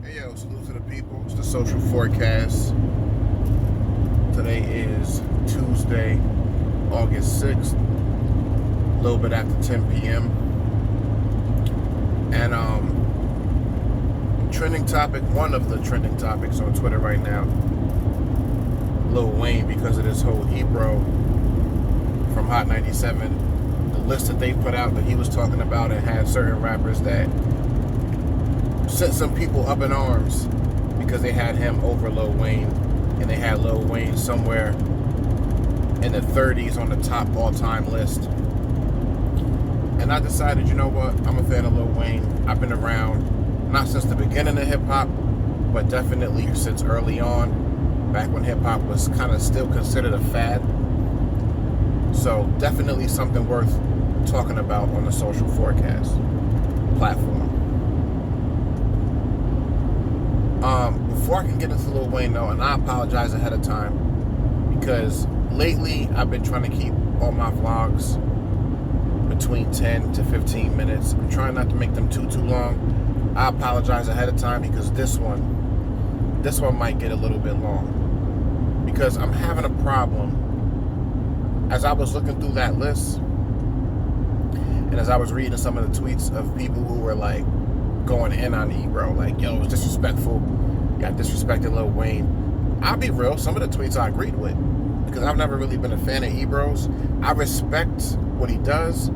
Hey yo, salute to the people. It's the social forecast. Today is Tuesday, August 6th, a little bit after 10 p.m. And trending topic, one of the trending topics on Twitter right now, Lil Wayne, because of this whole Ebro from Hot 97, the list that they put out that he was talking about, and had certain rappers that sent some people up in arms because they had him over Lil Wayne, and they had Lil Wayne somewhere in the 30s on the top all-time list. And I decided, you know what, I'm a fan of Lil Wayne. I've been around, not since the beginning of hip-hop, but definitely since early on, back when hip-hop was kind of still considered a fad. So definitely something worth talking about on the social forecast platform. Before I can get into Lil Wayne though, and I apologize ahead of time, because lately I've been trying to keep all my vlogs between 10 to 15 minutes. I'm trying not to make them too long. I apologize ahead of time because this one might get a little bit long, because I'm having a problem. As I was looking through that list, and as I was reading some of the tweets of people who were like going in on Ebro, like, yo, it was disrespectful, got disrespecting Lil Wayne. I'll be real, some of the tweets I agreed with, because I've never really been a fan of Ebro's. I respect what he does,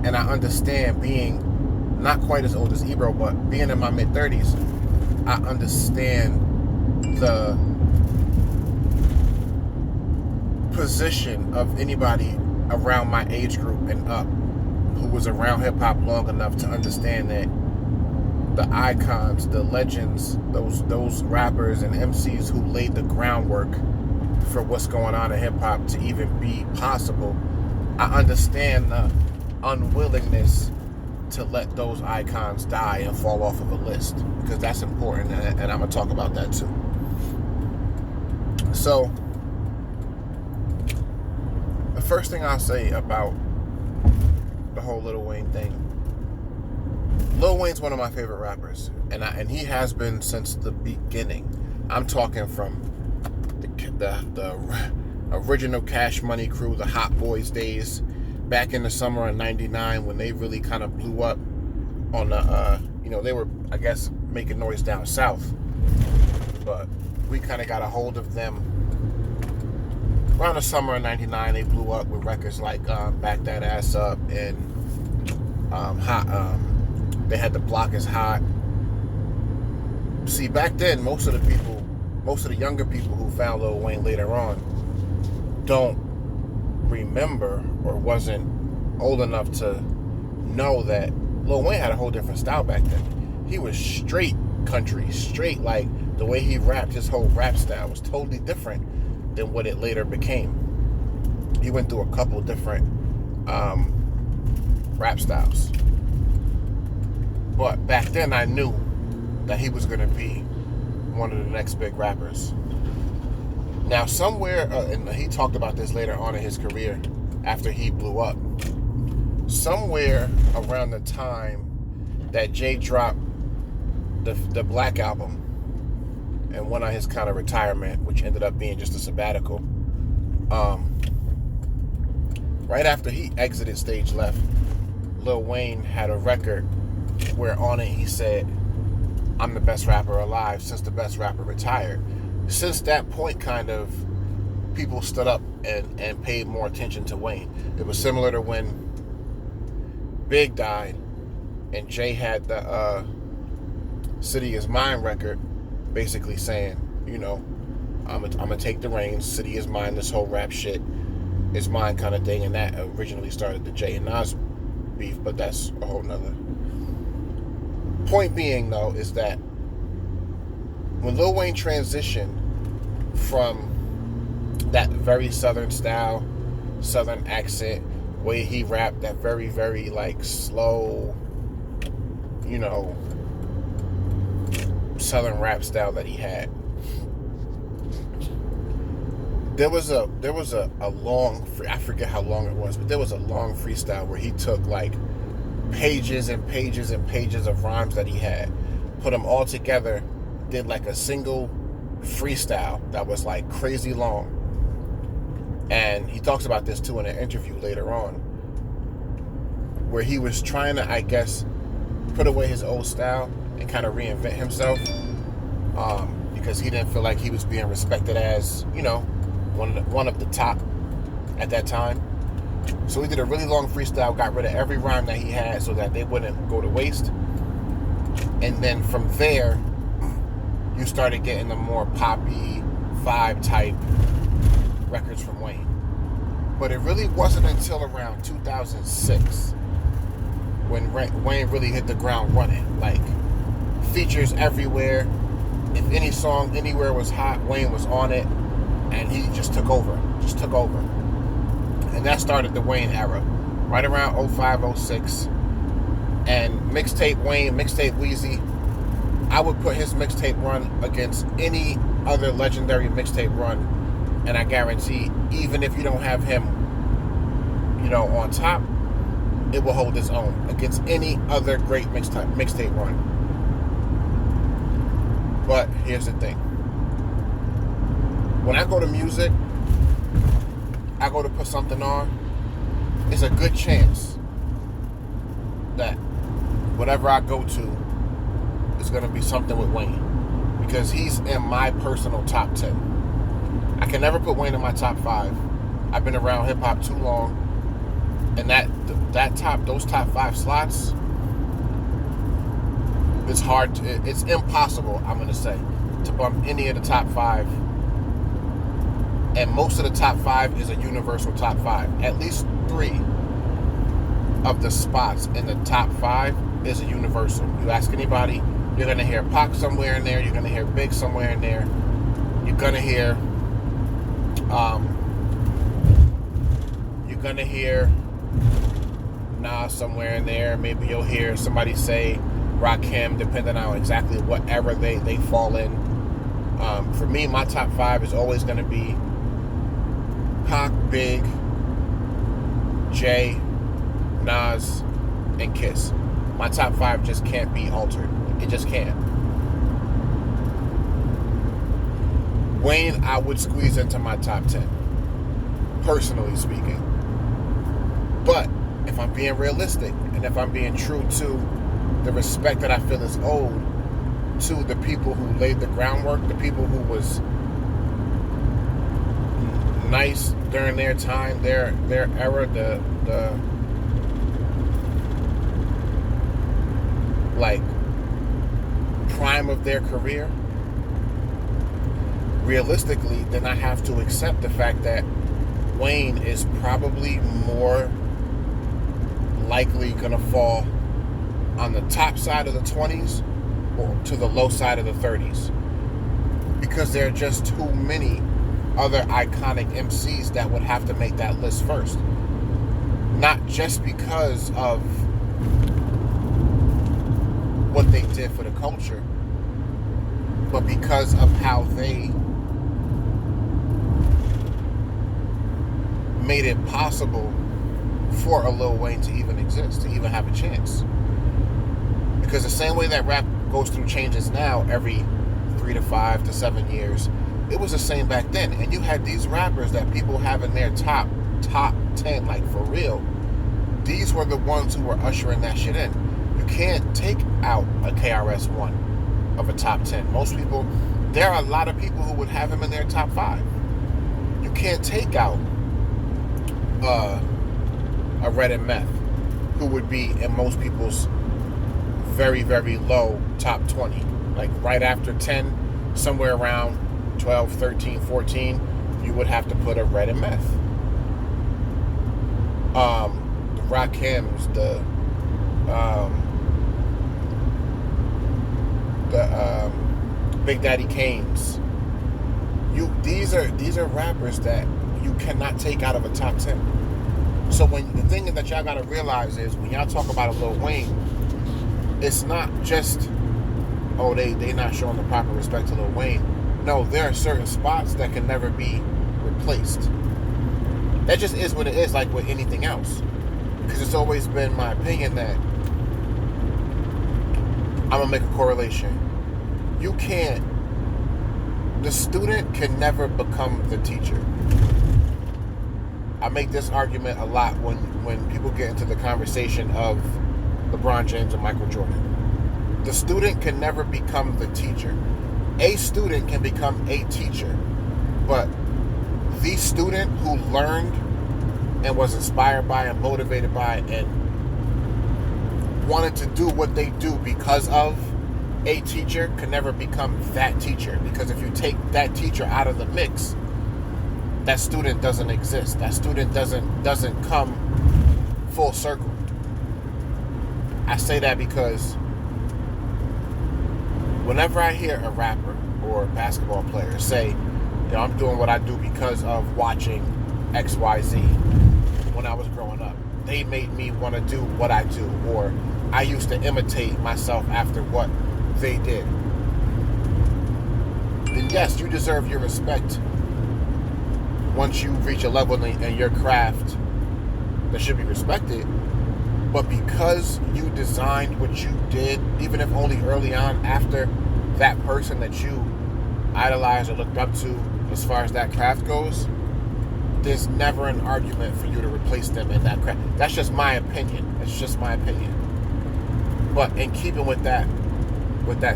and I understand, being not quite as old as Ebro, but being in my mid-30s, I understand the position of anybody around my age group and up who was around hip-hop long enough to understand that the icons, the legends, those rappers and MCs who laid the groundwork for what's going on in hip-hop to even be possible, I understand the unwillingness to let those icons die and fall off of a list, because that's important, and I'm going to talk about that too. So, the first thing I'll say about the whole Lil Wayne thing, Lil Wayne's one of my favorite rappers, and he has been since the beginning. I'm talking from the original Cash Money crew, the Hot Boys days, back in the summer of '99, when they really kind of blew up on the, they were, I guess, making noise down south, but we kind of got a hold of them around the summer of '99. They blew up with records like Back That Ass Up, and they had The Block Is Hot. See, back then, most of the younger people who found Lil Wayne later on don't remember, or wasn't old enough to know, that Lil Wayne had a whole different style back then. He was straight country, straight, like the way he rapped, his whole rap style was totally different than what it later became. He went through a couple different rap styles. But back then I knew that he was going to be one of the next big rappers. Now somewhere, and he talked about this later on in his career after he blew up, somewhere around the time that Jay dropped the Black album and went on his kind of retirement, which ended up being just a sabbatical, right after he exited stage left, Lil Wayne had a record where on it he said, "I'm the best rapper alive since the best rapper retired." Since that point, kind of, people stood up and paid more attention to Wayne. It was similar to when Big died and Jay had the City Is Mine record, basically saying, I'm gonna take the reins, city is mine, this whole rap shit is mine kind of thing. And that originally started the Jay and Nas beef, but that's a whole nother. Point being, though, is that when Lil Wayne transitioned from that very southern style, southern accent, way he rapped, that very, very like slow, southern rap style that he had, there was a long, I forget how long it was, but there was a long freestyle where he took like pages and pages and pages of rhymes that he had, put them all together did like a single freestyle that was like crazy long. And he talks about this too in an interview later on, where he was trying to, I guess, put away his old style and kind of reinvent himself, because he didn't feel like he was being respected as, you know, one of the top at that time. So he did a really long freestyle, got rid of every rhyme that he had so that they wouldn't go to waste. And then from there, you started getting the more poppy vibe type records from Wayne. But it really wasn't until around 2006 when Wayne really hit the ground running. Like, features everywhere. If any song anywhere was hot, Wayne was on it, and he just took over. And that started the Wayne era, right around 05, 06. And mixtape Wayne, mixtape Wheezy, I would put his mixtape run against any other legendary mixtape run, and I guarantee, even if you don't have him, you know, on top, it will hold its own against any other great mixtape run. But here's the thing. When I go to music, I go to put something on, it's a good chance that whatever I go to is going to be something with Wayne, because he's in my personal top 10. I can never put Wayne in my top 5. I've been around hip-hop too long, and those top 5 slots, it's hard, it's impossible, I'm going to say, to bump any of the top 5. And most of the top 5 is a universal top 5. At least 3 of the spots in the top 5 is a universal. You ask anybody, you're going to hear Pac somewhere in there. You're going to hear Big somewhere in there. You're going to hear Nas somewhere in there. Maybe you'll hear somebody say Rakim, depending on exactly what era they fall in. For me, my top 5 is always going to be Pac, Big, Jay, Nas, and Kiss. My top 5 just can't be altered. It just can't. Wayne, I would squeeze into my top 10, personally speaking. But if I'm being realistic, and if I'm being true to the respect that I feel is owed to the people who laid the groundwork, the people who was nice during their time, their era, the like prime of their career, realistically, then I have to accept the fact that Wayne is probably more likely gonna fall on the top side of the 20s or to the low side of the 30s, because there are just too many other iconic MCs that would have to make that list first. Not just because of what they did for the culture, but because of how they made it possible for a Lil Wayne to even exist, to even have a chance. Because the same way that rap goes through changes now every 3 to 5 to 7 years, it was the same back then. And you had these rappers that people have in their top 10, like for real. These were the ones who were ushering that shit in. You can't take out a KRS-One of a top 10. Most people, there are a lot of people who would have him in their top 5. You can't take out a Red and Meth, who would be in most people's very, very low top 20. Like right after 10, somewhere around 12, 13, 14, you would have to put a Red and Meth. The Rakims, the Big Daddy Kanes. These are rappers that you cannot take out of a top 10. So the thing that y'all gotta realize is, when y'all talk about a Lil Wayne, it's not just, oh, they not showing the proper respect to Lil Wayne. No, there are certain spots that can never be replaced. That just is what it is, like with anything else. Because it's always been my opinion that I'm gonna make a correlation. you can't, the student can never become the teacher. I make this argument a lot when people get into the conversation of LeBron James and Michael Jordan. The student can never become the teacher. A student can become a teacher, but the student who learned and was inspired by and motivated by and wanted to do what they do because of a teacher can never become that teacher. Because if you take that teacher out of the mix, that student doesn't exist. That student doesn't come full circle. I say that because whenever I hear a rapper or a basketball player say, I'm doing what I do because of watching XYZ when I was growing up. They made me want to do what I do, or I used to imitate myself after what they did. Then yes, you deserve your respect once you reach a level in your craft that should be respected. But because you designed what you did, even if only early on after that person that you idolized or looked up to as far as that craft goes, there's never an argument for you to replace them in that craft. That's just my opinion. It's just my opinion. But in keeping with that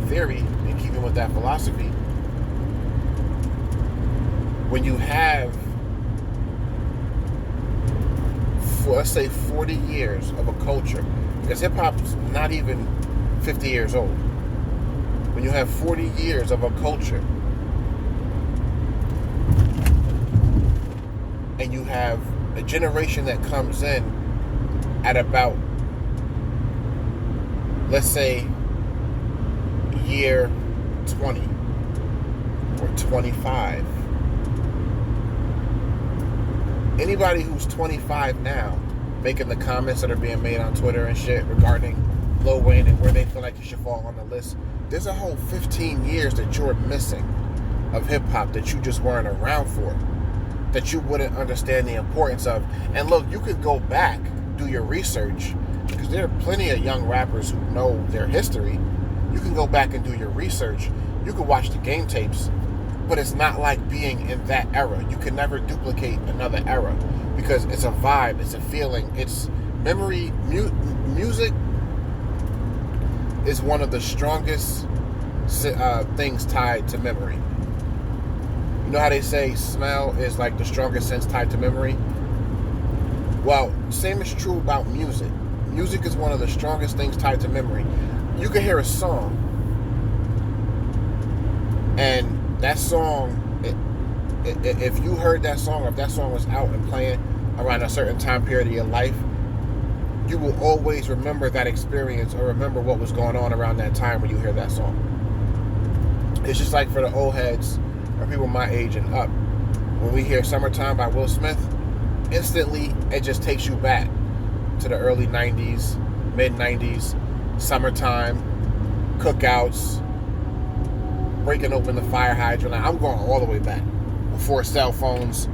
theory, in keeping with that philosophy, when you have, let's say 40 years of a culture, because hip-hop's not even 50 years old. When you have 40 years of a culture, and you have a generation that comes in at about, let's say, year 20 or 25. Anybody who's 25 now making the comments that are being made on Twitter and shit regarding Lil Wayne and where they feel like he should fall on the list, there's a whole 15 years that you're missing of hip-hop that you just weren't around for, that you wouldn't understand the importance of. And look, you could go back, do your research, because there are plenty of young rappers who know their history. You can go back and do your research. You can watch the game tapes, but it's not like being in that era. You can never duplicate another era because it's a vibe, it's a feeling, it's memory. Music is one of the strongest things tied to memory. You know how they say smell is like the strongest sense tied to memory? Well, same is true about music. Music is one of the strongest things tied to memory. You can hear a song, and that song, if you heard that song, or if that song was out and playing around a certain time period of your life, you will always remember that experience or remember what was going on around that time when you hear that song. It's just like for the old heads or people my age and up. When we hear Summertime by Will Smith, instantly it just takes you back to the early 90s, mid 90s, summertime, cookouts, breaking open the fire hydrant. Like, I'm going all the way back. Before cell phones,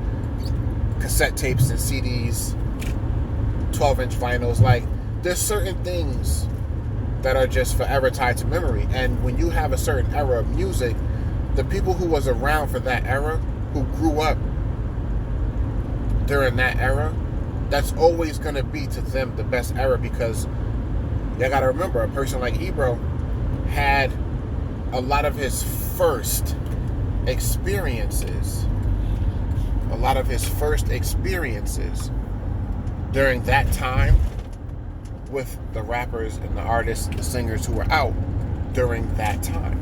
cassette tapes and CDs, 12-inch vinyls. Like, there's certain things that are just forever tied to memory. And when you have a certain era of music, the people who was around for that era, who grew up during that era, that's always going to be to them the best era, because you got to remember, a person like Ebro had a lot of his first experiences during that time with the rappers and the artists and the singers who were out during that time.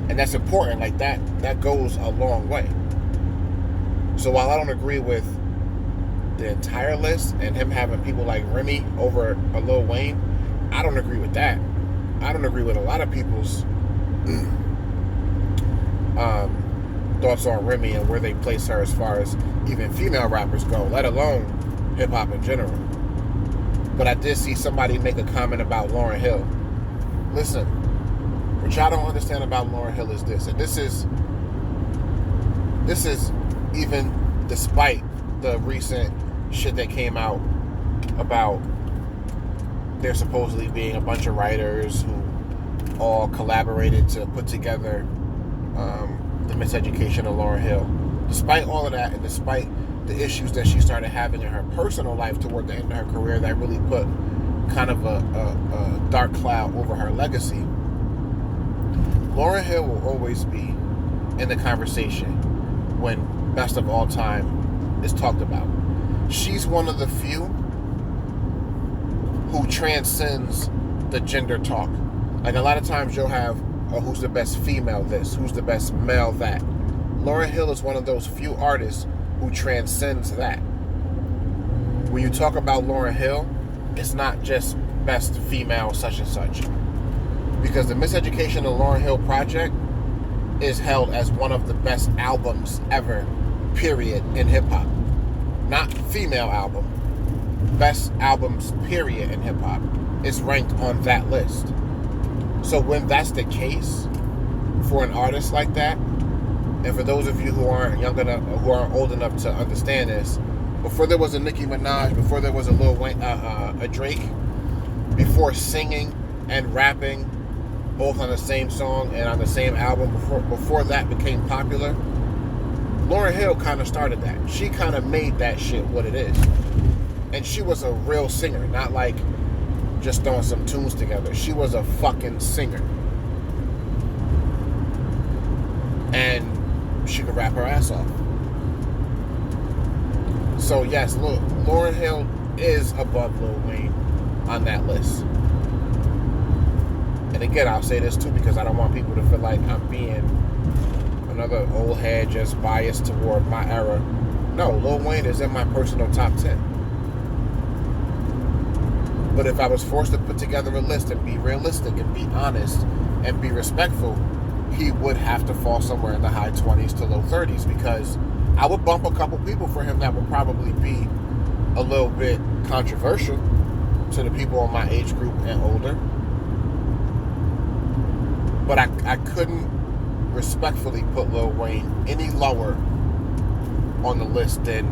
And that's important. Like, that goes a long way. So while I don't agree with the entire list and him having people like Remy over a Lil Wayne, I don't agree with that. I don't agree with a lot of people's thoughts on Remy and where they place her as far as even female rappers go, let alone hip-hop in general. But I did see somebody make a comment about Lauryn Hill. Listen, what y'all don't understand about Lauryn Hill is this, and this is even despite the recent shit that came out about there supposedly being a bunch of writers who all collaborated to put together the Miseducation of Lauryn Hill. Despite all of that, and despite the issues that she started having in her personal life toward the end of her career that really put kind of a dark cloud over her legacy, Lauryn Hill will always be in the conversation when Best of All Time is talked about. She's one of the few who transcends the gender talk. Like, a lot of times you'll have, who's the best female this, who's the best male that. Lauryn Hill is one of those few artists who transcends that. When you talk about Lauryn Hill, it's not just best female such and such. Because the Miseducation of Lauryn Hill project is held as one of the best albums ever, period, in hip-hop. Not female album. Best albums, period, in hip-hop. It's ranked on that list. So when that's the case for an artist like that, and for those of you who aren't young enough, who aren't old enough to understand this, before there was a Nicki Minaj, before there was a Lil Wayne, a Drake, before singing and rapping both on the same song and on the same album, before that became popular, Lauryn Hill kind of started that. She kind of made that shit what it is. And she was a real singer, not like just throwing some tunes together. She was a fucking singer. And she could rap her ass off. So yes, look, Lauryn Hill is above Lil Wayne on that list. And again, I'll say this too because I don't want people to feel like I'm being another old head just biased toward my era. No, Lil Wayne is in my personal top 10. But if I was forced to put together a list and be realistic and be honest and be respectful, he would have to fall somewhere in the high 20s to low 30s, because I would bump a couple people for him that would probably be a little bit controversial to the people in my age group and older. But I couldn't respectfully put Lil Wayne any lower on the list than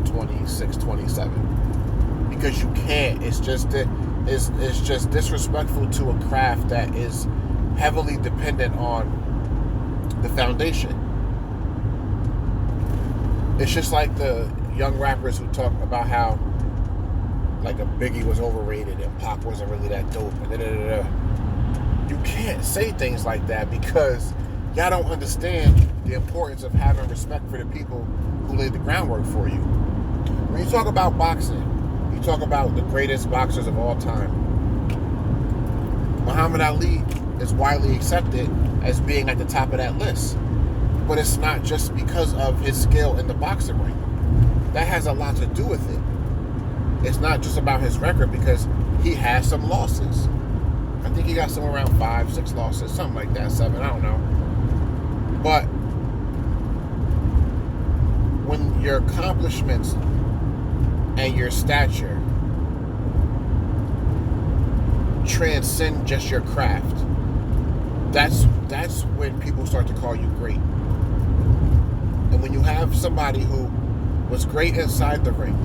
26, 27. Because you can't. It's just disrespectful to a craft that is heavily dependent on the foundation. It's just like the young rappers who talk about how like a Biggie was overrated and Pac wasn't really that dope and da-da-da-da. You can't say things like that because y'all don't understand the importance of having respect for the people who laid the groundwork for you. When you talk about boxing, you talk about the greatest boxers of all time. Muhammad Ali is widely accepted as being at the top of that list. But it's not just because of his skill in the boxing ring. That has a lot to do with it. It's not just about his record, because he has some losses. I think he got somewhere around 5, 6 losses, something like that, 7, I don't know. But when your accomplishments and your stature transcend just your craft, that's when people start to call you great. And when you have somebody who was great inside the ring,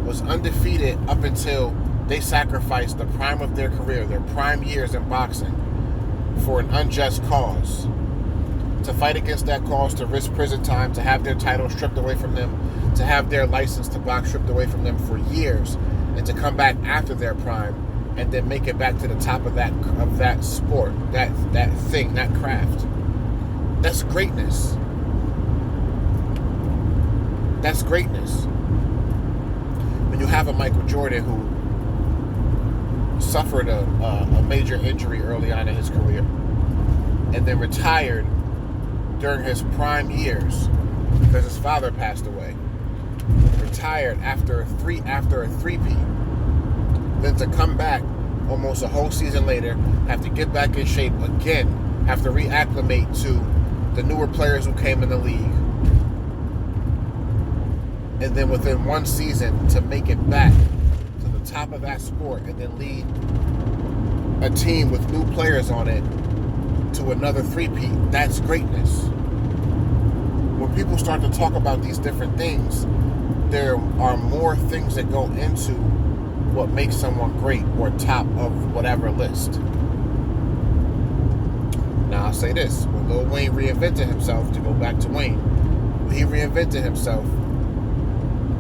was undefeated up until they sacrificed the prime of their career, their prime years in boxing, for an unjust cause, to fight against that cause, to risk prison time, to have their title stripped away from them, to have their license to box stripped away from them for years, and to come back after their prime and then make it back to the top of that sport, that thing, that craft. That's greatness. That's greatness. When you have a Michael Jordan who suffered a major injury early on in his career and then retired during his prime years because his father passed away, retired after a three-peat, then to come back almost a whole season later, have to get back in shape again, have to reacclimate to the newer players who came in the league, and then within one season to make it back to the top of that sport and then lead a team with new players on it to another three-peat. That's greatness. When people start to talk about these different things, there are more things that go into what makes someone great or top of whatever list. I'll say this. When Lil Wayne reinvented himself, to go back to Wayne, when he reinvented himself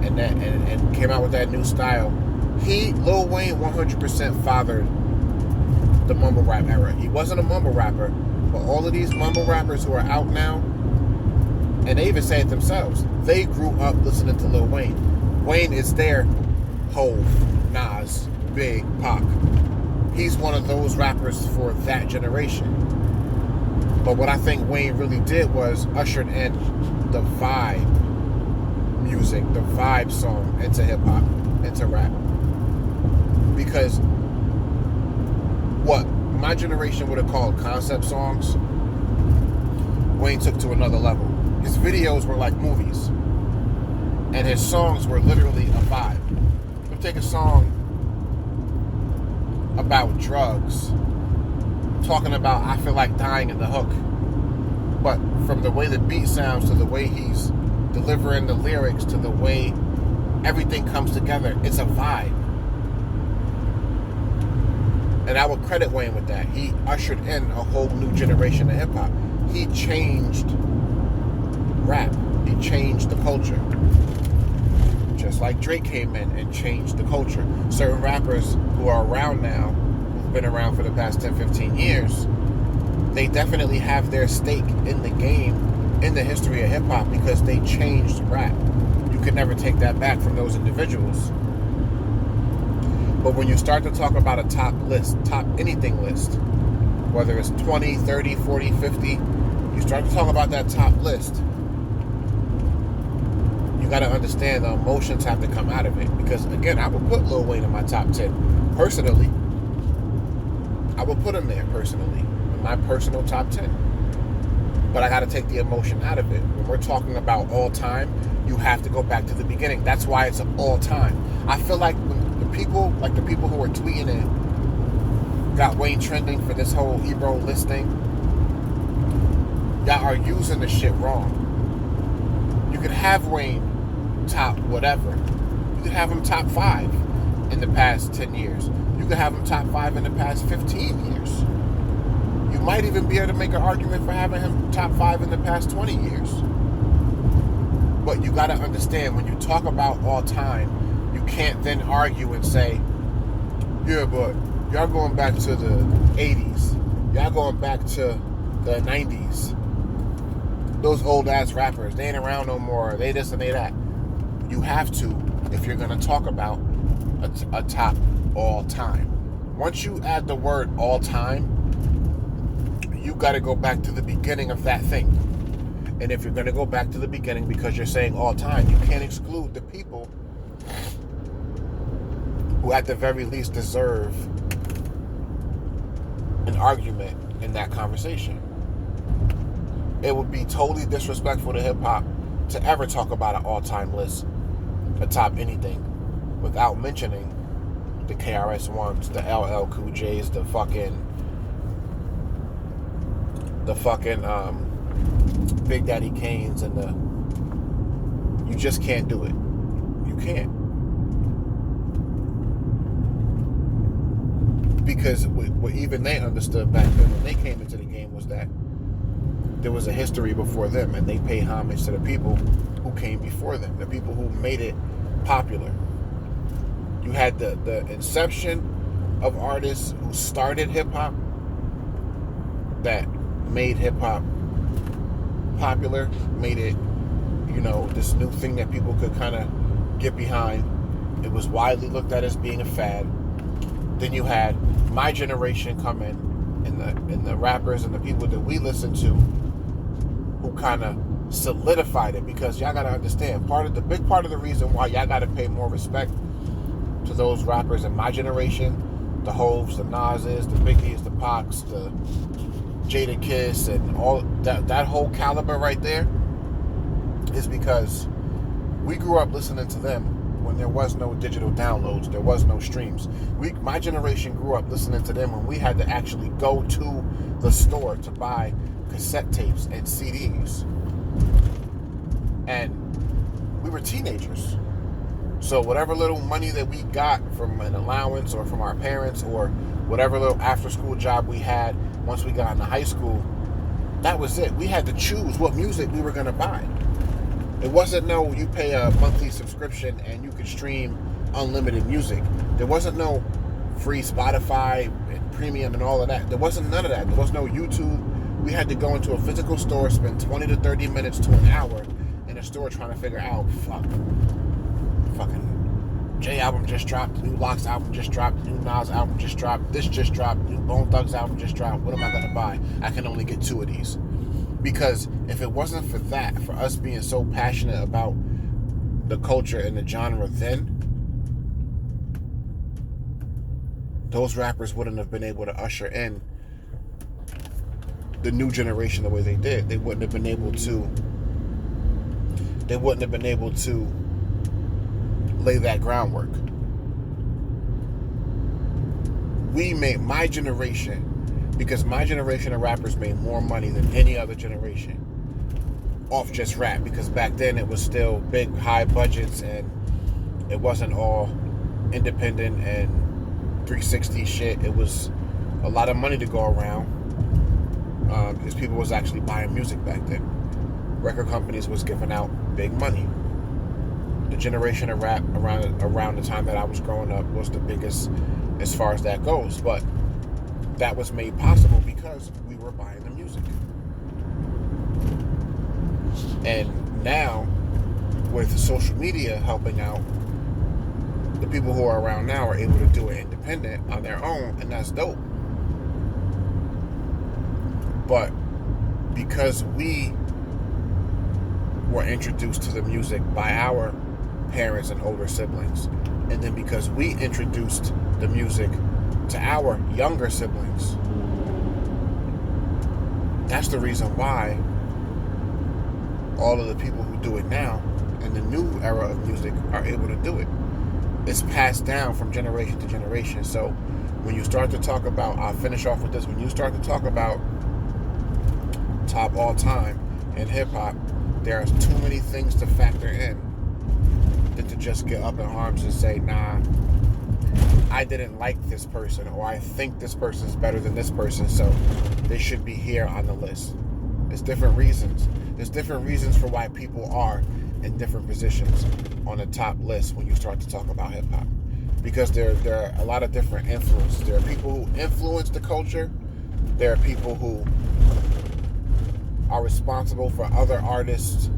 and came out with that new style, Lil Wayne 100% fathered the mumble rap era. He wasn't a mumble rapper, but all of these mumble rappers who are out now, and they even say it themselves, they grew up listening to Lil Wayne. Wayne is their Hove, Nas, Big, Pac. He's one of those rappers for that generation. But what I think Wayne really did was ushered in the vibe music, the vibe song into hip-hop, into rap. Because what my generation would have called concept songs, Wayne took to another level. His videos were like movies, and his songs were literally a vibe. You take a song about drugs, talking about I feel like dying in the hook, but from the way the beat sounds to the way he's delivering the lyrics to the way everything comes together, it's a vibe. And I would credit Wayne with that. He ushered in a whole new generation of hip-hop. He changed rap. He changed the culture. Just like Drake came in and changed the culture. Certain rappers who are around now, who've been around for the past 10, 15 years, they definitely have their stake in the game, in the history of hip-hop, because they changed rap. You could never take that back from those individuals. But when you start to talk about a top list, top anything list, whether it's 20, 30, 40, 50, you start to talk about that top list, you got to understand the emotions have to come out of it. Because, again, I would put Lil Wayne in my top 10. Personally, I would put him there, personally, in my personal top 10. But I got to take the emotion out of it. When we're talking about all time, you have to go back to the beginning. That's why it's an all time. I feel like when the people who were tweeting it got Wayne trending for this whole Ebro listing, y'all are using the shit wrong. You could have Wayne top whatever. You could have him top 5 in the past 10 years. You could have him top 5 in the past 15 years. You might even be able to make an argument for having him top 5 in the past 20 years. But you got to understand, when you talk about all time, you can't then argue and say, yeah, but y'all going back to the 80s. Y'all going back to the 90s. Those old ass rappers, they ain't around no more. They this and they that. You have to, if you're going to talk about a top all time. Once you add the word all time, you got to go back to the beginning of that thing. And if you're going to go back to the beginning because you're saying all time, you can't exclude the people who at the very least deserve an argument in that conversation. It would be totally disrespectful to hip-hop to ever talk about an all-time list, a top anything, without mentioning the KRS-Ones, the LL Cool J's, the fucking Big Daddy Kanes, and you just can't do it. You can't. Because what even they understood back then when they came into the game was that there was a history before them, and they pay homage to the people who came before them, the people who made it popular. You had the inception of artists who started hip-hop that made hip-hop popular, made it, this new thing that people could kind of get behind. It was widely looked at as being a fad. Then you had my generation come in, and the rappers and the people that we listen to, who kind of solidified it. Because y'all got to understand, the big part of the reason why y'all got to pay more respect to those rappers in my generation, the Hoves, the Nas's, the Biggies, the Pacs, the Jada Kiss, and all that whole caliber right there, is because we grew up listening to them when there was no digital downloads, there was no streams. My generation grew up listening to them when we had to actually go to the store to buy cassette tapes and CDs. And we were teenagers. So whatever little money that we got from an allowance or from our parents or whatever little after school job we had once we got into high school, That was it. We had to choose what music we were going to buy. It wasn't no, you pay a monthly subscription and you could stream unlimited music. There wasn't no free Spotify and premium and all of that. There wasn't none of that. There was no YouTube. We had to go into a physical store, spend 20 to 30 minutes to an hour in a store trying to figure out, fucking J album just dropped, the new Locks album just dropped, the new Nas album just dropped, this just dropped, the new Bone Thugs album just dropped. What am I going to buy? I can only get 2 of these. Because if it wasn't for that, for us being so passionate about the culture and the genre then, those rappers wouldn't have been able to usher in the new generation the way they did. They wouldn't have been able to lay that groundwork. We made, my generation, because my generation of rappers made more money than any other generation off just rap, because back then it was still big, high budgets, and it wasn't all independent and 360 shit. It was a lot of money to go around, because people was actually buying music back then. Record companies was giving out big money. The generation of rap around the time that I was growing up was the biggest as far as that goes, but that was made possible because we were buying the music. And now, with social media helping out, the people who are around now are able to do it independent on their own, and that's dope. But because we were introduced to the music by our parents and older siblings, and then because we introduced the music to our younger siblings, that's the reason why all of the people who do it now in the new era of music are able to do it. It's passed down from generation to generation. So when you start to talk about, I'll finish off with this, when you start to talk about top all time in hip-hop, there's too many things to factor in than to just get up in arms and say, nah, I didn't like this person, or I think this person's better than this person, so they should be here on the list. There's different reasons. There's different reasons for why people are in different positions on the top list when you start to talk about hip-hop. Because there are a lot of different influences. There are people who influence the culture. There are people who are responsible for other artists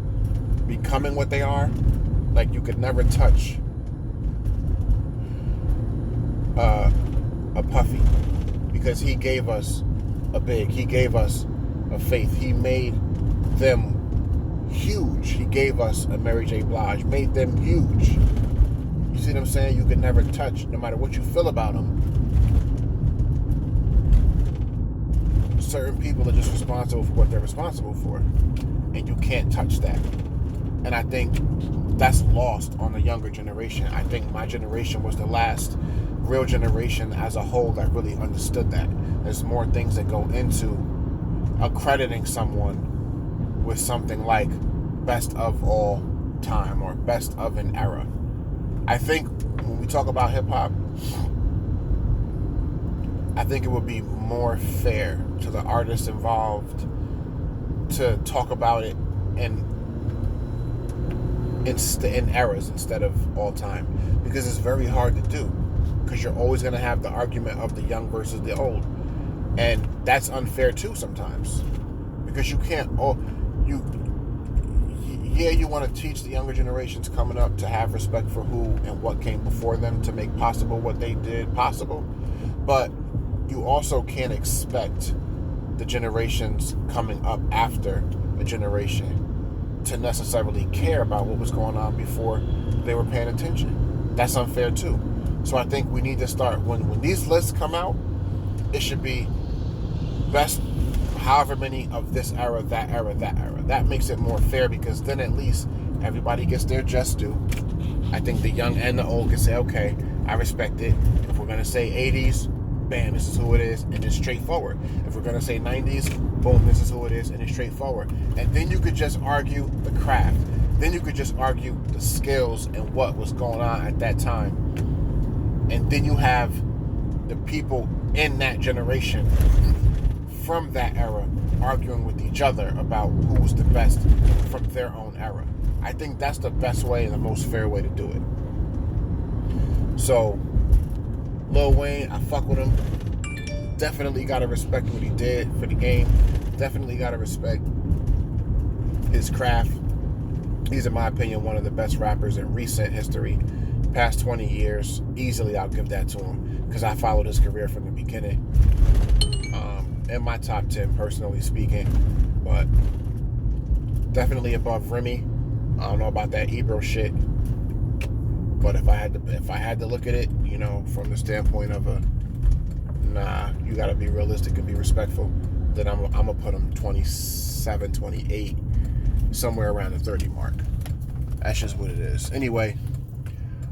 becoming what they are. Like, you could never touch a Puffy, because he gave us a Big, he gave us a Faith, he made them huge. He gave us a Mary J. Blige, made them huge. You see what I'm saying? You could never touch, no matter what you feel about them. Certain people are just responsible for what they're responsible for, and you can't touch that. And I think that's lost on the younger generation. I think my generation was the last real generation as a whole that really understood that. There's more things that go into accrediting someone with something like best of all time or best of an era. I think when we talk about hip-hop, I think it would be more fair to the artists involved to talk about it in eras instead of all time, because it's very hard to do, because you're always going to have the argument of the young versus the old, and that's unfair too sometimes, because you can't you want to teach the younger generations coming up to have respect for who and what came before them to make possible what they did possible, but you also can't expect the generations coming up after a generation to necessarily care about what was going on before they were paying attention. That's unfair too. So I think we need to start, when these lists come out, it should be best however many of this era, that era, that era. That makes it more fair, because then at least everybody gets their just due. I think the young and the old can say, okay, I respect it. If we're going to say 80s, bam, this is who it is, and it's straightforward. If we're going to say 90s, boom, this is who it is, and it's straightforward. And then you could just argue the craft. Then you could just argue the skills and what was going on at that time. And then you have the people in that generation from that era arguing with each other about who was the best from their own era. I think that's the best way and the most fair way to do it. So, Lil Wayne, I fuck with him. Definitely gotta respect what he did for the game. Definitely gotta respect his craft. He's, in my opinion, one of the best rappers in recent history. Past 20 years, easily I'll give that to him because I followed his career from the beginning. In my top 10, personally speaking, but definitely above Remy. I don't know about that Ebro shit, but if I had to look at it, you know, from the standpoint of you gotta be realistic and be respectful, then I'm gonna put him 27, 28, somewhere around the 30 mark. That's just what it is. Anyway,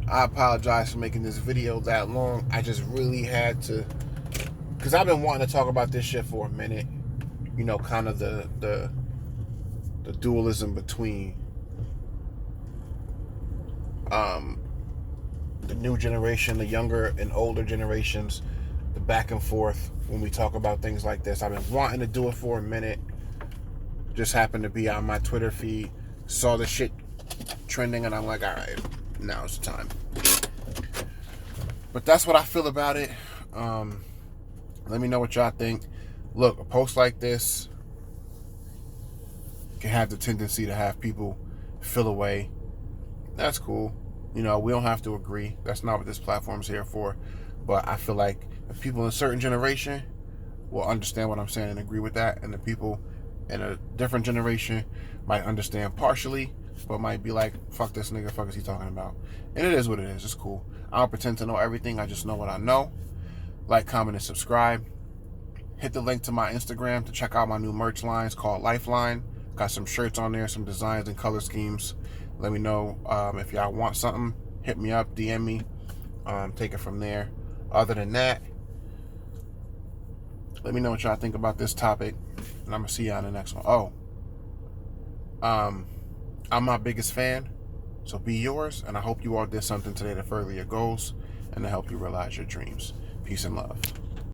I apologize for making this video that long. I just really had to, because I've been wanting to talk about this shit for a minute. You know, kind of the dualism between the new generation, the younger and older generations, the back and forth when we talk about things like this. I've been wanting to do it for a minute. Just happened to be on my Twitter feed, saw the shit trending, and I'm like, all right, now's the time. But that's what I feel about it. Let me know what y'all think. Look, a post like this can have the tendency to have people feel away. That's cool. You know, we don't have to agree. That's not what this platform's here for. But I feel like the people in a certain generation will understand what I'm saying and agree with that. And the people in a different generation might understand partially, but might be like, fuck this nigga, fuck is he talking about? And it is what it is. It's cool. I don't pretend to know everything. I just know what I know. Like, comment, and subscribe. Hit the link to my Instagram to check out my new merch lines called Lifeline. Got some shirts on there, some designs and color schemes. Let me know if y'all want something. Hit me up, DM me. Take it from there. Other than that, let me know what y'all think about this topic, and I'm gonna see y'all in the next one. I'm my biggest fan, so be yours, and I hope you all did something today to further your goals and to help you realize your dreams. Peace and love.